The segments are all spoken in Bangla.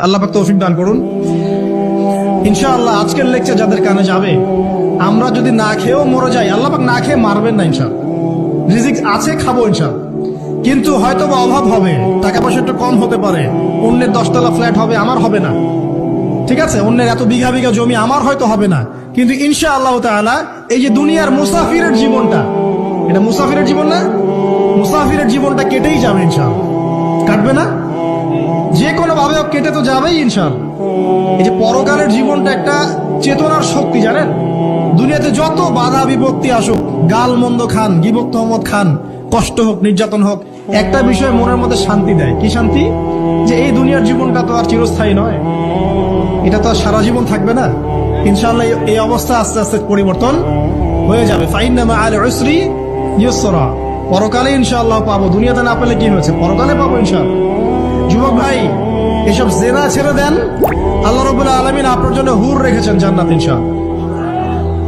আল্লাহ পাক তৌফিক দান করুন। ইনশাআল্লাহ আজকের লেকচার যাদের কানে যাবে, আমরা যদি না খেয়েও মরে যাই, আল্লাহ পাক না খেয়ে মারবেন না ইনশাআল্লাহ। রিজিক আছে, খাবো ইনশাআল্লাহ। কিন্তু হয়তো বা অভাব হবে, টাকা পয়সা একটু কম হতে পারে, অন্যের 10 তলা ফ্ল্যাট হবে, আমার হবে না, ঠিক আছে, অন্যের এত বিঘা বিঘা জমি আমার হয়তো হবে না, কিন্তু ইনশাআল্লাহ তাআলা এই যে দুনিয়ার মুসাফিরের জীবনটা, এটা মুসাফিরের জীবন না, মুসাফিরের জীবনটা কেটেই যাবে ইনশাআল্লাহ। কাটবে না, যে কোনো ভাবে কেটে তো যাবেই ইনশাআল্লাহ। এই যে পরকালের জীবনটা একটা চেতনার শক্তি, জানেন, দুনিয়াতে যত বাধা বিপত্তি আসুক, গাল মন্দ খান, গিবত তহমত খান, কষ্ট হোক, নির্যাতন হোক, একটা বিষয় মনের মধ্যে শান্তি দেয়। কি শান্তি? যে এই দুনিয়ার জীবনটা তো আর চিরস্থায়ী নয়, এটা তো আর সারা জীবন থাকবে না। ইনশাআল্লাহ এই অবস্থা আস্তে আস্তে পরিবর্তন হয়ে যাবে। ফাইন্না মাআল উসরি ইউসরা, পরকালে ইনশাআল্লাহ পাবো। দুনিয়াতে না পেলে কি হয়েছে, পরকালে পাবো ইনশাআল্লাহ। যুবক ভাই, এসব জেনা ছেড়ে দেন, আল্লাহ রাব্বুল আলামিন আপনার জন্য হুর রেখেছেন জান্নাত, ইনশাআল্লাহ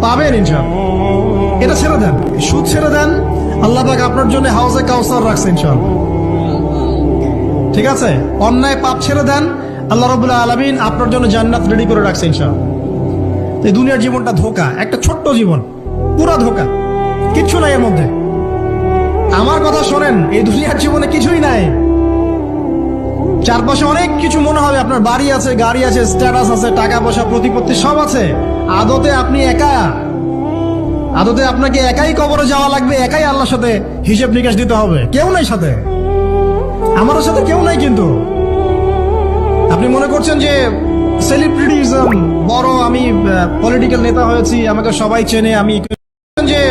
পাবেন ইনশাআল্লাহ। এটা ছেড়ে দেন, সুদ ছেড়ে দেন, আল্লাহ পাক আপনার জন্য হাউজে কাউসার রাখছে ইনশাআল্লাহ, ঠিক আছে। অন্যায় পাপ ছেড়ে দেন, আল্লাহ রাব্বুল আলামিন আপনার জন্য জান্নাত রেডি করে রাখছে ইনশাআল্লাহ। এই দুনিয়ার জীবনটা ধোঁকা, একটা ছোট্ট জীবন, পুরা ধোঁকা, কিচ্ছু নাই এর মধ্যে। আমার কথা শোনেন, এই দুনিয়ার জীবনে কিছুই নাই। চারপাশে অনেক কিছু মনে হবে, আপনার বাড়ি আছে, গাড়ি আছে, স্ট্যাটাস আছে, টাকা পয়সা, প্রতিপত্তি সব আছে। আদতে আপনি একা, আদতে আপনাকে একাই কবরে যাওয়া লাগবে, একাই আল্লাহর সাথে হিসেব নিকাশ দিতে হবে। কেউ নাই সাথে, আমাদের সাথে কেউ নাই। কিন্তু আপনি মনে করছেন যে সেলিব্রিটিজম বড়, আমি পলিটিক্যাল নেতা হয়েছি, আমাকে সবাই চেনে, আমি যে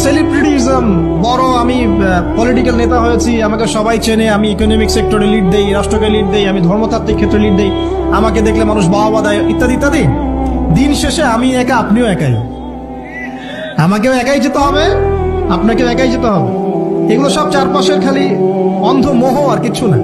সেলিব্রিটিজম বড়, আমি পলিটিক্যাল নেতা হয়েছি, আমাকে সবাই চেনে, আমি ইকোনমিক সেক্টরে লিড দেই, রাষ্ট্রকে লিড দেই, আমি ধর্মতাত্ত্বিক ক্ষেত্রে লিড দেই, আমাকে দেখলে মানুষ বাহবা দেয়, ইত্যাদি ইত্যাদি। দিন শেষে আমি একা, আপনিও একাই, আমাকেও একাই যেতে হবে, আপনাকেও একাই যেতে হবে। এগুলো সব চারপাশের খালি অন্ধ মোহ, আর কিচ্ছু না।